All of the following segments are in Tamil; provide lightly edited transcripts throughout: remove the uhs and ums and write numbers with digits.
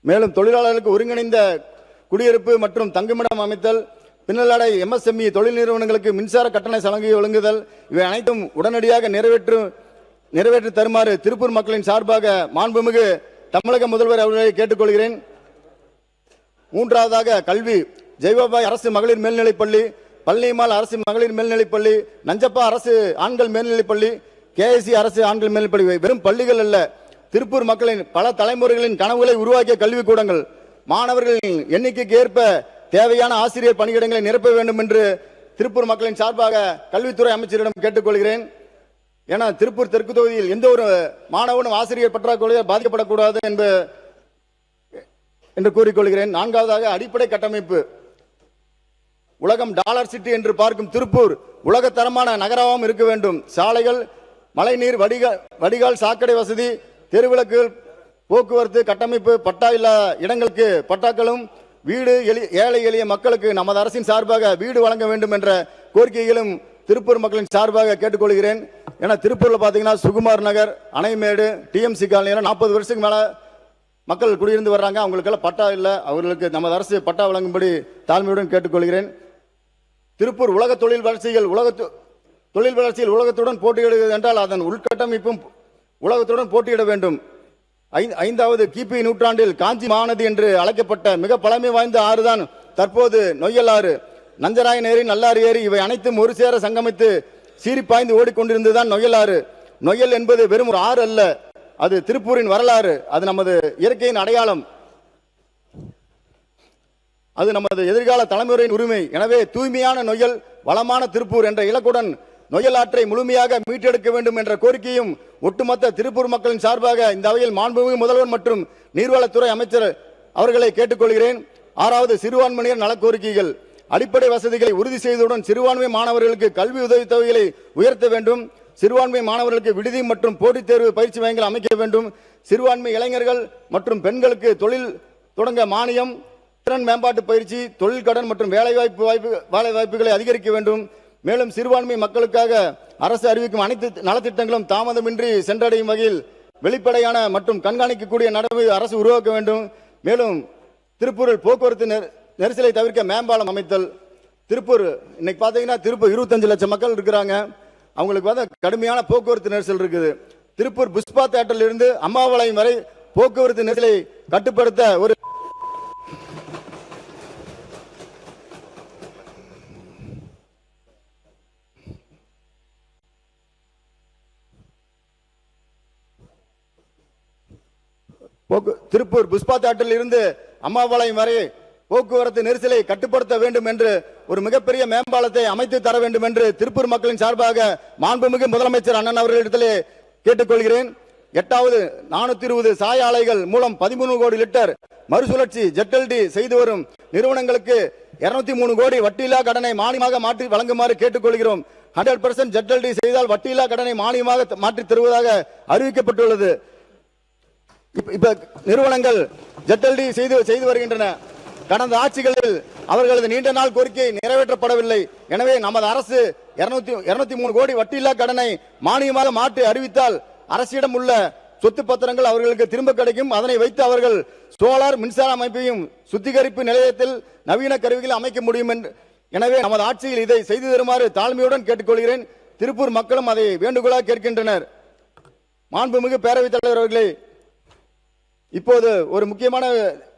மேலும் தொழிலாளர்களுக்கு ஒருங்கிணைந்த குடியிருப்பு மற்றும் தங்குமிடம் அமைத்தல், பின்னலாடை MSME தொழில் நிறுவனங்களுக்கு மின்சார கட்டண சலுகை வழங்குதல், இவை அனைத்தும் உடனடியாக நிறைவேற்றி தருமாறு திருப்பூர் மக்களின் சார்பாக மாண்புமிகு தமிழக முதல்வர் அவர்களை கேட்டுக்கொள்கிறேன். மூன்றாவதாக கல்வி. ஜெயபாபாய் அரசு மகளிர் மேல்நிலைப்பள்ளி, பழனிமால் அரசு மகளிர் மேல்நிலைப்பள்ளி, நஞ்சப்பா அரசு ஆண்கள் மேல்நிலைப்பள்ளி, KSC அரசு ஆண்கள் மேல்நிலைப்பள்ளி வெறும் பள்ளிகள் அல்ல, திருப்பூர் மக்களின் பல தலைமுறைகளின் கனவுகளை உருவாக்கிய கல்விக்கூடங்கள். மாணவர்களின் எண்ணிக்கைக்கு ஏற்ப தேவையான ஆசிரியர் பணியிடங்களை நிரப்ப வேண்டும் என்று திருப்பூர் மக்களின் சார்பாக கல்வித்துறை அமைச்சரிடம் கேட்டுக்கொள்கிறேன். ஏன்னா திருப்பூர் தெற்கு தொகுதியில் எந்த ஒரு மாணவனும் ஆசிரியர் பற்றாக்குறையால் பாதிக்கப்படக்கூடாது என்று கூறிக்கொள்கிறேன். நான்காவதாக அடிப்படை கட்டமைப்பு. உலகம் டாலர் சிட்டி என்று பார்க்கும் திருப்பூர் உலகத்தரமான நகரமாகவும் இருக்க வேண்டும். சாலைகள், மழைநீர் வடிகால், சாக்கடை வசதி, தெருவிளக்குகள், போக்குவரத்து கட்டமைப்பு, பட்டா இல்லா இடங்களுக்கு பட்டாக்களும், வீடு, ஏழை எளிய மக்களுக்கு நமது அரசின் சார்பாக வீடு வழங்க வேண்டும் என்ற கோரிக்கைகளும் திருப்பூர் மக்களின் சார்பாக கேட்டுக்கொள்கிறேன். ஏன்னா திருப்பூர்ல பாத்தீங்கன்னா சுகுமார் நகர், அணைமேடு, TMC காலனி 40 வருஷத்துக்கு மேல மக்கள் குடியிருந்து வர்றாங்க. அவங்களுக்கெல்லாம் பட்டா இல்லை. அவர்களுக்கு நமது அரசு பட்டா வழங்கும்படி தாழ்மையுடன் கேட்டுக்கொள்கிறேன். திருப்பூர் உலக தொழில் வளர்ச்சியில் உலகத்துடன் போட்டியிடுகிறது என்றால் அதன் உள்கட்டமைப்பும் உலகத்துடன் போட்டியிட வேண்டும். ஐந்தாவது கிபி நூற்றாண்டில் காஞ்சி மகாநதி என்று அழைக்கப்பட்ட மிக பழமை வாய்ந்த ஆறுதான் தற்போது நொய்யல் ஆறு. நஞ்சராயன் ஏரி, நல்லாறு ஏரி இவை அனைத்தும் ஒரு சேர சங்கமித்து சீறி பாய்ந்து ஓடிக்கொண்டிருந்ததுதான் நொய்யல் ஆறு. நொய்யல் என்பது வெறும் ஒரு ஆறு அல்ல, அது திருப்பூரின் வரலாறு. அது நமது இயற்கையின் அடையாளம். அது நமது எதிர்கால தலைமுறையின் உரிமை. எனவே தூய்மையான நொய்யல், வளமான திருப்பூர் என்ற இலக்குடன் நொய்யல் ஆற்றை முழுமையாக மீட்டெடுக்க வேண்டும் என்ற கோரிக்கையும் ஒட்டுமொத்த திருப்பூர் மக்களின் சார்பாக இந்த அவையில் மாண்புமிகு முதல்வர் மற்றும் நீர்வளத்துறை அமைச்சர் அவர்களை கேட்டுக்கொள்கிறேன். ஆறாவது சிறுபான்மையினர் நல கோரிக்கைகள். அடிப்படை வசதிகளை உறுதி செய்தவுடன் சிறுபான்மை மாணவர்களுக்கு கல்வி உதவித்தொகைகளை உயர்த்த வேண்டும். சிறுபான்மை மாணவர்களுக்கு விடுதி மற்றும் போட்டித் தேர்வு பயிற்சி மையங்கள் அமைக்க வேண்டும். சிறுபான்மை இளைஞர்கள் மற்றும் பெண்களுக்கு தொழில் தொடங்க மானியம், திறன் மேம்பாட்டு பயிற்சி, தொழில் கடன் மற்றும் வேலை வாய்ப்புகளை அதிகரிக்க வேண்டும். மேலும் சிறுபான்மை மக்களுக்காக அரசு அறிவிக்கும் அனைத்து நலத்திட்டங்களும் தாமதமின்றி சென்றடையும் வகையில் வெளிப்படையான மற்றும் கண்காணிக்கக்கூடிய நடைமுறை அரசு உருவாக்க வேண்டும். மேலும் திருப்பூரில் போக்குவரத்து நெரிசலை தவிர்க்க மேம்பாலம் அமைத்தல். திருப்பூர் இன்னைக்கு பார்த்தீங்கன்னா திருப்பூர் 25 லட்சம் மக்கள் இருக்கிறாங்க. அவங்களுக்கு கடுமையான போக்குவரத்து நெரிசல் இருக்குது. திருப்பூர் புஷ்பா தியேட்டரில் இருந்து அம்மாபாளையம் வரை போக்குவரத்து நெரிசலை கட்டுப்படுத்த ஒரு திருப்பூர் புஷ்பா தியேட்டரில் இருந்து அம்மாபாளையம் வரை போக்குவரத்து நெரிசலை கட்டுப்படுத்த வேண்டும் என்று ஒரு மிகப்பெரிய மேம்பாலத்தை அமைத்து தர வேண்டும் என்று திருப்பூர் மக்களின் சார்பாக மாண்புமிகு முதலமைச்சர் அண்ணன் அவர்களிடத்திலே கேட்டுக்கொள்கிறேன். 8வது 420 சாய ஆலைகள் மூலம் 13 கோடி லிட்டர் மறுசுழற்சி ஜெட்டல்டி செய்து வரும் நிறுவனங்களுக்கு 203 கோடி வட்டியில்லா கடனை மானியமாக மாற்றி வழங்குமாறு கேட்டுக்கொள்கிறோம். 100% ஜெட்டல்டி செய்தால் வட்டியில்லா கடனை மானியமாக மாற்றி தருவதாக அறிவிக்கப்பட்டுள்ளது. இப்ப நிறுவனங்கள் ஜெட்டல்டி செய்து வருகின்றன. கடந்த ஆட்சிகளில் அவர்களது நீண்ட நாள் கோரிக்கை நிறைவேற்றப்படவில்லை. எனவே நமது அரசு 203 கோடி வட்டியில்லா கடனை மானியமாக மாற்றி அறிவித்தால் அரசிடம் உள்ள சொத்து பத்திரங்கள் அவர்களுக்கு திரும்ப கிடைக்கும். அதனை வைத்து அவர்கள் சோலார் மின்சார அமைப்பையும் சுத்திகரிப்பு நிலையத்தில் நவீன கருவிகளை அமைக்க முடியும். எனவே நமது ஆட்சியில் இதை செய்து தருமாறு தாழ்மையுடன் கேட்டுக்கொள்கிறேன். திருப்பூர் மக்களும் அதை வேண்டுகோளாக கேட்கின்றனர். மாண்புமிகு பேரவைத் தலைவர் அவர்களே, இப்போது ஒரு முக்கியமான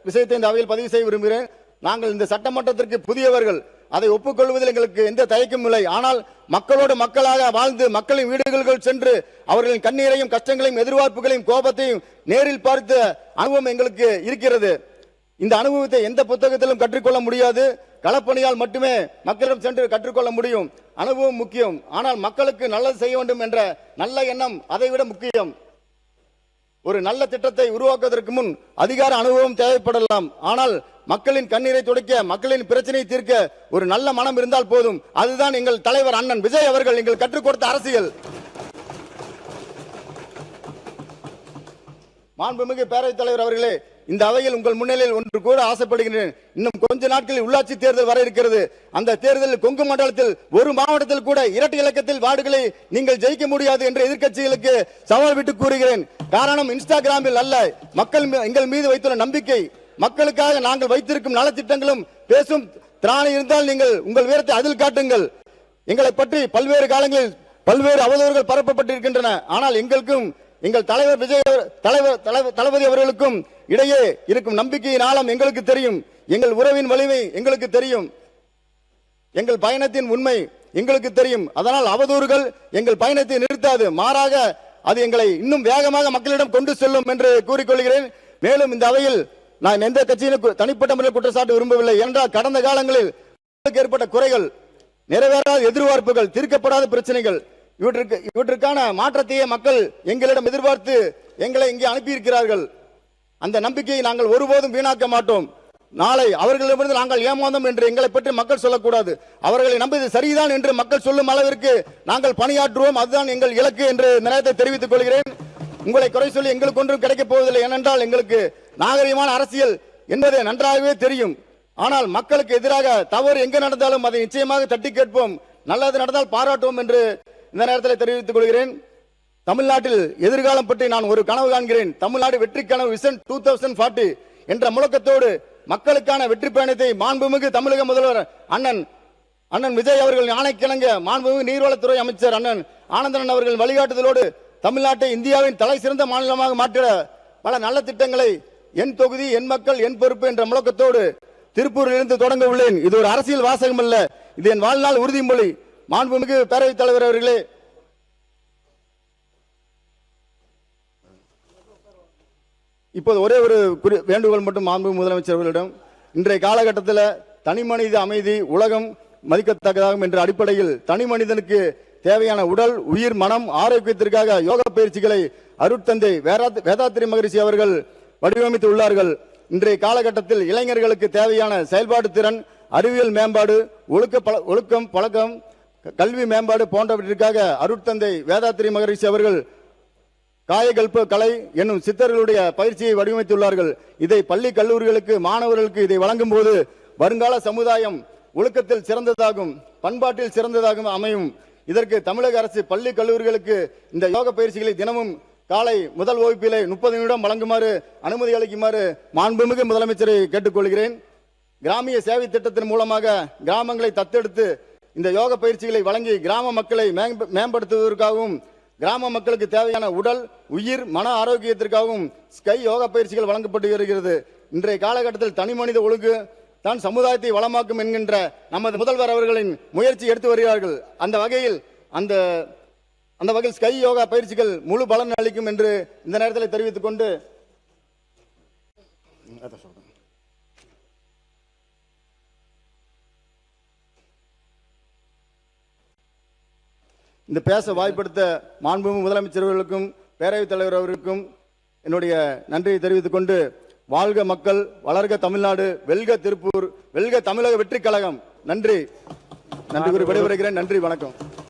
விஷயத்தை இந்த அவையில் பதிவு செய்ய விரும்புகிறேன். நாங்கள் இந்த சட்டமன்றத்திற்கு புதியவர்கள், அதை ஒப்புக்கொள்வதில் எங்களுக்கு எந்த தயக்கமும் இல்லை. ஆனால் மக்களோடு மக்களாக வாழ்ந்து மக்களின் வீடுகளுக்குள் சென்று அவர்களின் கண்ணீரையும் கஷ்டங்களையும் எதிர்பார்ப்புகளையும் கோபத்தையும் நேரில் பார்த்த அனுபவம் எங்களுக்கு இருக்கிறது. இந்த அனுபவத்தை எந்த புத்தகத்திலும் கற்றுக்கொள்ள முடியாது. களப்பணியால் மட்டுமே மக்களிடம் சென்று கற்றுக்கொள்ள முடியும். அனுபவம் முக்கியம், ஆனால் மக்களுக்கு நல்லது செய்ய வேண்டும் என்ற நல்ல எண்ணம் அதைவிட முக்கியம். ஒரு நல்ல திட்டத்தை உருவாக்குவதற்கு முன் அதிகார அனுபவம் தேவைப்படலாம். ஆனால் மக்களின் கண்ணீரை துடைக்க, மக்களின் பிரச்சனையை தீர்க்க ஒரு நல்ல மனம் இருந்தால் போதும். அதுதான் எங்கள் தலைவர் அண்ணன் விஜய் அவர்கள் எங்கள் கற்றுக் கொடுத்த அரசியல். மாண்புமிகு பேரவைத் தலைவர் அவர்களே, இந்த அவையில் உங்கள் முன்னிலையில் ஒன்று கூட ஆசைப்படுகிறேன். இன்னும் கொஞ்ச நாட்களில் உள்ளாட்சி தேர்தல் வர இருக்கிறது. அந்த தேர்தலில் கொங்கு மண்டலத்தில் ஒரு மாவட்டத்தில் கூட இரட்டை இலக்கத்தில் வார்டுகளை நீங்கள் ஜெயிக்க முடியாது என்று எதிர்க்கட்சிகளுக்கு சவால் விட்டு கூறுகிறேன். காரணம், இன்ஸ்டாகிராமில் அல்ல, மக்கள் எங்கள் மீது வைத்துள்ள நம்பிக்கை. மக்களுக்காக நாங்கள் வைத்திருக்கும் நலத்திட்டங்களும் பேசும் திராணி இருந்தால் நீங்கள் உங்கள் வீரத்தை அதில் காட்டுங்கள். எங்களை பற்றி பல்வேறு காலங்களில் பல்வேறு அவதூறுகள் பரப்பப்பட்டிருக்கின்றன. ஆனால் எங்களுக்கும் எங்கள் தலைவர் தளபதி அவர்களுக்கும் இடையே இருக்கும் நம்பிக்கையின் ஆழம் எங்களுக்கு தெரியும். எங்கள் உறவின் வலிமை எங்களுக்கு தெரியும். எங்கள் பயணத்தின் உண்மை எங்களுக்கு தெரியும். அதனால் அவதூறுகள் எங்கள் பயணத்தை நிறுத்தாது, மாறாக அது எங்களை இன்னும் வேகமாக மக்களிடம் கொண்டு செல்லும் என்று கூறிக்கொள்கிறேன். மேலும் இந்த அவையில் நான் எந்த கட்சியிலும் தனிப்பட்ட முறையில் குற்றச்சாட்டு விரும்பவில்லை. என்றால் கடந்த காலங்களில் ஏற்பட்ட குறைகள், நிறைவேறாத எதிர்பார்ப்புகள், தீர்க்கப்படாத பிரச்சனைகள், இவற்றுக்கான மாற்றத்தையே மக்கள் எங்களிடம் எதிர்பார்த்து எங்களை இங்கே அனுப்பியிருக்கிறார்கள். அந்த நம்பிக்கையை நாங்கள் ஒருபோதும் வீணாக்க மாட்டோம். நாளை அவர்களிடமிருந்து நாங்கள் ஏமாந்தோம் என்று எங்களை பற்றி மக்கள் சொல்லக்கூடாது. அவர்களை நம்புவது சரிதான் என்று மக்கள் சொல்லும் அளவிற்கு நாங்கள் பணியாற்றுவோம். அதுதான் எங்கள் இலக்கு என்று நேரத்தை தெரிவித்துக் கொள்கிறேன். உங்களை குறை சொல்லி எங்களுக்கு ஒன்றும் கிடைக்கப் போவதில்லை. ஏனென்றால் எங்களுக்கு நாகரிகமான அரசியல் என்பது நன்றாகவே தெரியும். ஆனால் மக்களுக்கு எதிராக தவறு எங்க நடந்தாலும் அதை நிச்சயமாக தட்டி கேட்போம். நல்லது நடந்தால் பாராட்டுவோம் என்று இந்த நேரத்தில் தெரிவித்துக் கொள்கிறேன். தமிழ்நாட்டில் எதிர்காலம் பற்றி நான் ஒரு கனவு காண்கிறேன். தமிழ்நாடு வெற்றி கனவு விஷன் 2040 என்ற முழக்கத்தோடு மக்களுக்கான வெற்றி பயணத்தை மாண்புமிகு தமிழக முதல்வர் அண்ணன் விஜய் அவர்கள் ஆணைக்கிணங்க மாண்புமிகு நீர்வளத்துறை அமைச்சர் அண்ணன் ஆனந்தன் அவர்கள் வழிகாட்டுதலோடு தமிழ்நாட்டை இந்தியாவின் தலை சிறந்த மாநிலமாக மாற்றிட பல நல்ல திட்டங்களை என் தொகுதி என் மக்கள் என் பொறுப்பு என்ற முழக்கத்தோடு திருப்பூரில் இருந்து தொடங்க உள்ளேன். இது ஒரு அரசியல் வாசகம் அல்ல, இது என் வாழ்நாள் உறுதிமொழி. மாண்புமிகு பேரவைத் தலைவர் அவர்களே, இப்போது ஒரே ஒரு வேண்டுகோள் மட்டும் மாண்புமிகு முதலமைச்சர் அவர்களிடம். இன்றைய காலகட்டத்தில் தனி மனித அமைதி உலகம் மதிக்கத்தக்கதாகும் என்ற அடிப்படையில் தனி மனிதனுக்கு தேவையான உடல் உயிர் மனம் ஆரோக்கியத்திற்காக யோகா பயிற்சிகளை அருட்தந்தை வேதாத்திரி மகரிஷி அவர்கள் வடிவமைத்து உள்ளார்கள். இன்றைய காலகட்டத்தில் இளைஞர்களுக்கு தேவையான செயல்பாடு திறன், அறிவியல் மேம்பாடு, ஒழுக்கம் பழக்கம், கல்வி மேம்பாடு போன்றவற்றிற்காக அருட்தந்தை வேதாத்திரி மகரிஷி அவர்கள் காயகல்ப கலை என்னும் சித்தர்களுடைய பயிற்சியை வடிவமைத்துள்ளார்கள். இதை பள்ளி கல்லூரிகளுக்கு மாணவர்களுக்கு இதை வழங்கும் போது வருங்கால சமுதாயம் ஒழுக்கத்தில் சிறந்ததாகும், பண்பாட்டில் சிறந்ததாகவும் அமையும். இதற்கு தமிழக அரசு பள்ளி கல்லூரிகளுக்கு இந்த யோக பயிற்சிகளை தினமும் காலை முதல் வகுப்பிலே 30 நிமிடம் வழங்குமாறு அனுமதி அளிக்குமாறு மாண்புமிகு முதலமைச்சரை கேட்டுக்கொள்கிறேன். கிராமிய சேவை திட்டத்தின் மூலமாக கிராமங்களை தத்தெடுத்து இந்த யோக பயிற்சிகளை வழங்கி கிராம மக்களை மேம்படுத்துவதற்காகவும் கிராம மக்களுக்கு தேவையான உடல் உயிர் மன ஆரோக்கியத்திற்காகவும் ஸ்கை யோகா பயிற்சிகள் வழங்கப்பட்டு வருகிறது. இன்றைய காலகட்டத்தில் தனி மனித ஒழுங்கு தான் சமுதாயத்தை வளமாக்கும் என்கின்ற நமது முதல்வர் அவர்களின் முயற்சி எடுத்து வருகிறார்கள். அந்த வகையில் ஸ்கை யோகா பயிற்சிகள் முழு பலன் அளிக்கும் என்று இந்த நேரத்தில் தெரிவித்துக் கொண்டு இந்த பேச வாய்ப்படுத்த மாண்புமிகு முதலமைச்சர் அவர்களுக்கும் பேரவைத் தலைவர் அவர்களுக்கும் என்னுடைய நன்றியை தெரிவித்துக் கொண்டு, வாழ்க மக்கள், வளர்க தமிழ்நாடு, வெல்க திருப்பூர், வெல்க தமிழக வெற்றி கழகம். நன்றி கூறி விடைபெறுகிறேன். நன்றி, வணக்கம்.